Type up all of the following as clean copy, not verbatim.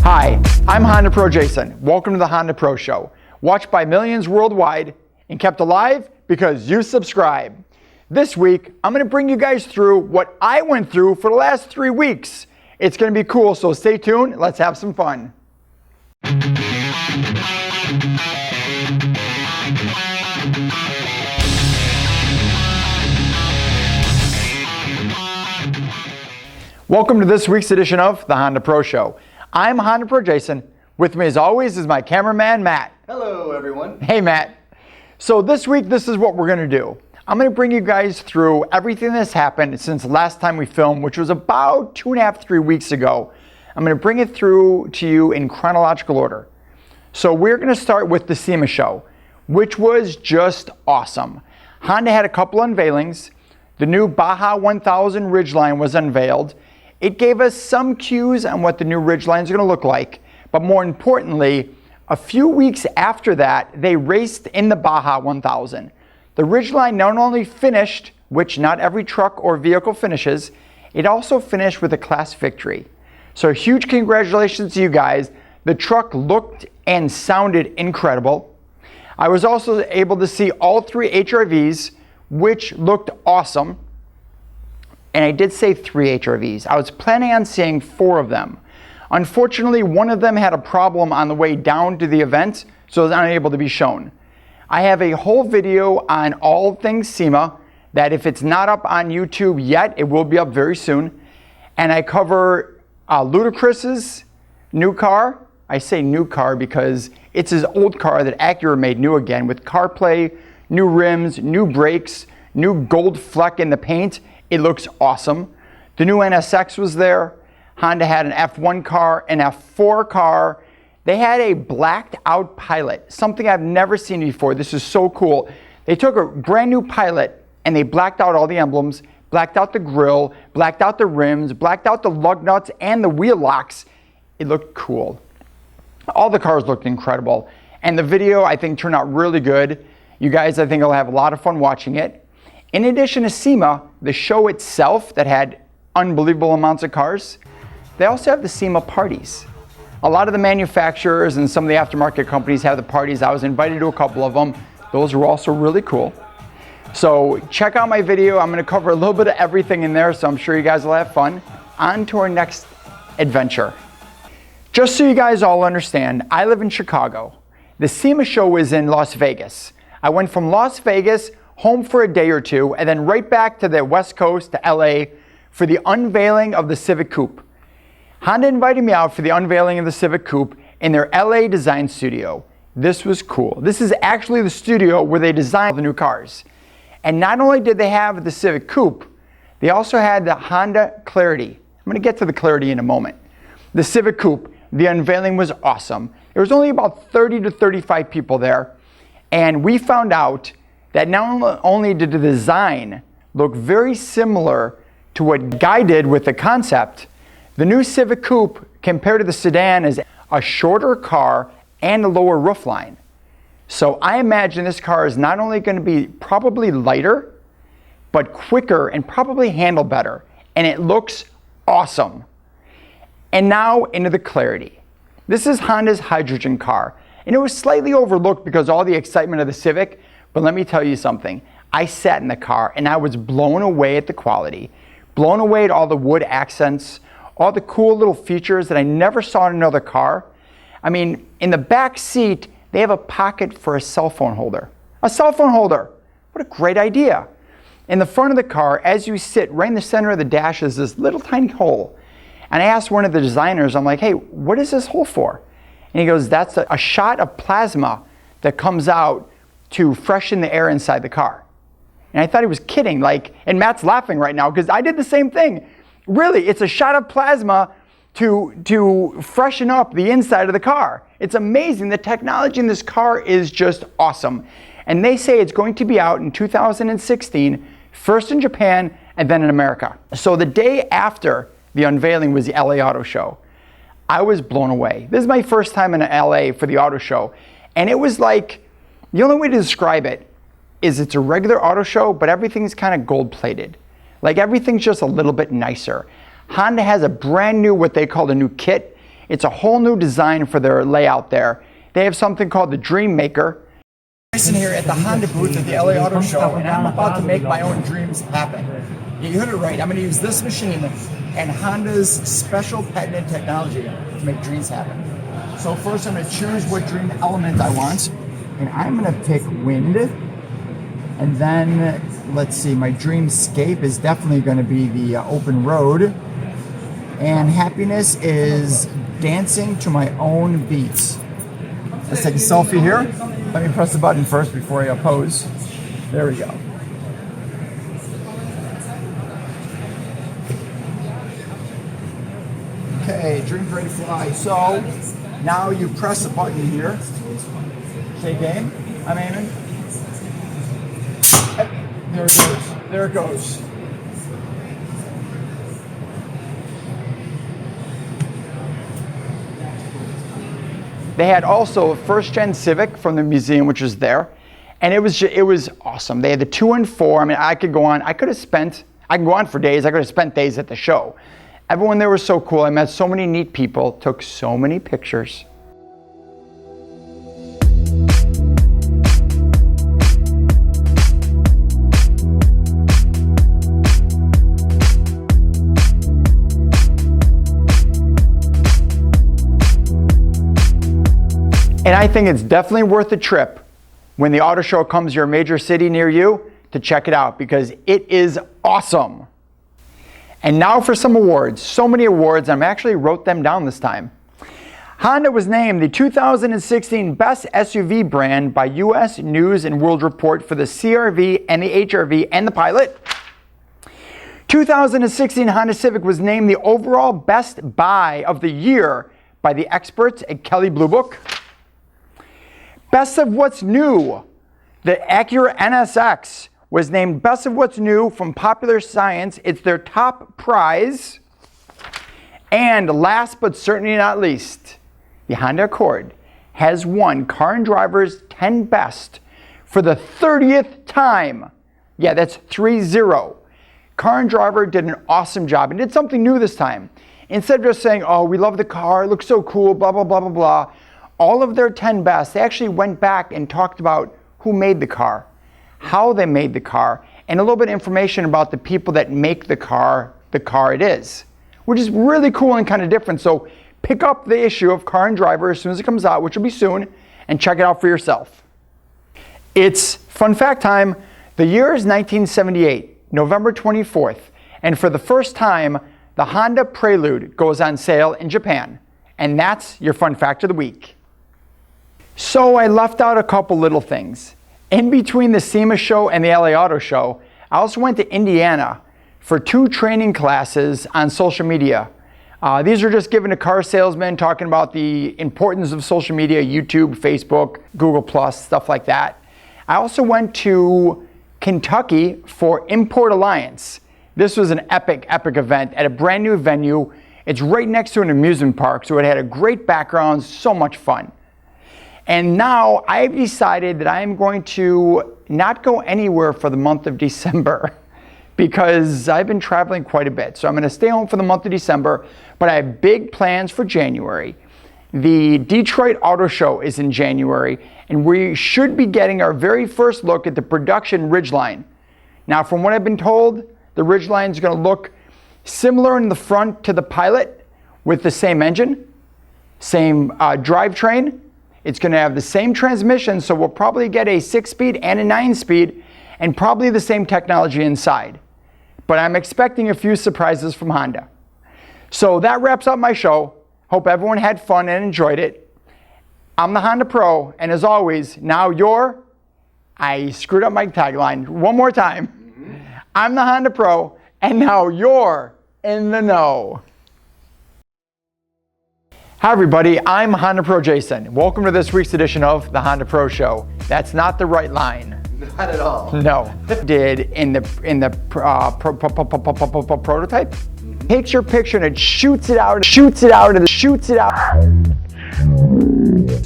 Hi, I'm HondaPro Jason. Welcome to the HondaPro Show. Watched by millions worldwide and kept alive because you subscribe. This week, I'm going to bring you guys through what I went through for the last 3 weeks. It's going to be cool, so stay tuned. Let's have some fun. Welcome to this week's edition of the HondaPro Show. I'm HondaPro Jason. With me as always is my cameraman, Matt. Hello, everyone. Hey, Matt. So this week, this is what we're going to do. I'm going to bring you guys through everything that's happened since the last time we filmed, which was about 2.5, 3 weeks ago. I'm going to bring it through to you in chronological order. So we're going to start with the SEMA show, which was just awesome. Honda had a couple unveilings. The new Baja 1000 Ridgeline was unveiled. It gave us some cues on what the new Ridgelines are going to look like, but more importantly, a few weeks after that, they raced in the Baja 1000. The Ridgeline not only finished, which not every truck or vehicle finishes, it also finished with a class victory. So huge congratulations to you guys. The truck looked and sounded incredible. I was also able to see all 3 HRVs, which looked awesome. And I did say 3 HRVs. I was planning on seeing 4 of them. Unfortunately, one of them had a problem on the way down to the event, so it was unable to be shown. I have a whole video on all things SEMA that if it's not up on YouTube yet, it will be up very soon. And I cover Ludacris's new car. I say new car because it's his old car that Acura made new again with CarPlay, new rims, new brakes, new gold fleck in the paint. It looks awesome. The new NSX was there. Honda had an F1 car, an F4 car. They had a blacked out Pilot, something I've never seen before. This is so cool. They took a brand new Pilot and they blacked out all the emblems, blacked out the grille, blacked out the rims, blacked out the lug nuts and the wheel locks. It looked cool. All the cars looked incredible. And the video, I think, turned out really good. You guys, I think, will have a lot of fun watching it. In addition to SEMA, the show itself that had unbelievable amounts of cars, they also have the SEMA parties. A lot of the manufacturers and some of the aftermarket companies have the parties. I was invited to a couple of them. Those were also really cool. So check out my video. I'm going to cover a little bit of everything in there, so I'm sure you guys will have fun. On to our next adventure. Just so you guys all understand, I live in Chicago. The SEMA show was in Las Vegas. I went from Las Vegas home for a day or two, and then right back to the West Coast to LA for the unveiling of the Civic Coupe. Honda invited me out for the unveiling of the Civic Coupe in their LA design studio. This was cool. This is actually the studio where they designed the new cars. And not only did they have the Civic Coupe, they also had the Honda Clarity. I'm going to get to the Clarity in a moment. The Civic Coupe, the unveiling was awesome. There was only about 30 to 35 people there, and we found out that not only did the design look very similar to what Guy did with the concept, the new Civic Coupe compared to the sedan is a shorter car and a lower roofline. So I imagine this car is not only going to be probably lighter, but quicker and probably handle better. And it looks awesome. And now into the Clarity. This is Honda's hydrogen car. And it was slightly overlooked because of all the excitement of the Civic. But let me tell you something. I sat in the car and I was blown away at the quality, blown away at all the wood accents, all the cool little features that I never saw in another car. I mean, in the back seat, they have a pocket for a cell phone holder. A cell phone holder. What a great idea. In the front of the car, as you sit, right in the center of the dash is this little tiny hole. And I asked one of the designers, I'm like, hey, what is this hole for? And he goes, that's a shot of plasma that comes out to freshen the air inside the car. And I thought he was kidding, and Matt's laughing right now because I did the same thing. Really, it's a shot of plasma to freshen up the inside of the car. It's amazing. The technology in this car is just awesome. And they say it's going to be out in 2016, first in Japan and then in America. So the day after the unveiling was the LA Auto Show. I was blown away. This is my first time in LA for the auto show. And it was like, the only way to describe it is it's a regular auto show, but everything's kind of gold plated. Like everything's just a little bit nicer. Honda has a brand new, what they call a new kit. It's a whole new design for their layout there. They have something called the Dream Maker. Jason here at the Honda booth at the LA Auto Show, and I'm about to make my own dreams happen. You heard it right. I'm going to use this machine and Honda's special patented technology to make dreams happen. So first I'm going to choose what dream element I want, and I'm going to pick wind. And then, let's see, my dreamscape is definitely going to be the open road. And happiness is dancing to my own beats. Let's take a selfie here. Let me press the button first before I pose. There we go. Okay, dreams ready to fly. So now you press the button here. Okay, game. I'm aiming. There it goes. There it goes. They had also a first-gen Civic from the museum, which was there, and it was awesome. They had the 2 and 4. I mean, I could go on. I can go on for days. I could have spent days at the show. Everyone there was so cool. I met so many neat people. Took so many pictures. And I think it's definitely worth the trip when the auto show comes to your major city near you to check it out, because it is awesome. And now for some awards. So many awards, I actually wrote them down this time. Honda was named the 2016 Best SUV Brand by US News and World Report for the CRV and the HRV and the Pilot. 2016 Honda Civic was named the overall Best Buy of the Year by the experts at Kelley Blue Book. Best of What's New, the Acura NSX was named Best of What's New from Popular Science. It's their top prize. And last but certainly not least, the Honda Accord has won Car and Driver's 10 Best for the 30th time. Yeah, that's 3-0. Car and Driver did an awesome job and did something new this time. Instead of just saying, oh, we love the car, it looks so cool, blah, blah, blah, blah, blah. All of their 10 best, they actually went back and talked about who made the car, how they made the car, and a little bit of information about the people that make the car it is, which is really cool and kind of different. So pick up the issue of Car and Driver as soon as it comes out, which will be soon, and check it out for yourself. It's fun fact time. The year is 1978, November 24th, and for the first time, the Honda Prelude goes on sale in Japan. And that's your fun fact of the week. So I left out a couple little things. In between the SEMA show and the LA Auto Show, I also went to Indiana for 2 training classes on social media. These are just given to car salesmen, talking about the importance of social media, YouTube, Facebook, Google+, stuff like that. I also went to Kentucky for Import Alliance. This was an epic event at a brand new venue. It's right next to an amusement park, so it had a great background, so much fun. And now I've decided that I am going to not go anywhere for the month of December because I've been traveling quite a bit. So I'm going to stay home for the month of December, but I have big plans for January. The Detroit Auto Show is in January, and we should be getting our very first look at the production Ridgeline. Now, from what I've been told, the Ridgeline is going to look similar in the front to the Pilot with the same engine, same drivetrain. It's going to have the same transmission, so we'll probably get a 6-speed and a 9-speed, and probably the same technology inside. But I'm expecting a few surprises from Honda. So that wraps up my show. Hope everyone had fun and enjoyed it. I'm the Honda Pro, and as always, now I screwed up my tagline one more time. I'm the Honda Pro, and now you're in the know. Hi everybody, I'm HondaPro Jason. Welcome to this week's edition of the Honda Pro Show. That's not the right line. Not at all. No. Did in the prototype, takes your picture and it shoots it out.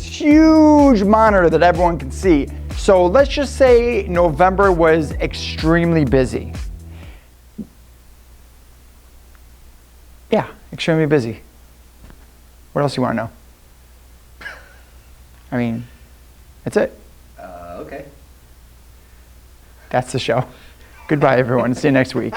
Huge monitor that everyone can see. So let's just say November was extremely busy. Yeah, extremely busy. What else do you want to know? I mean, that's it. Okay. That's the show. Goodbye, everyone. See you next week.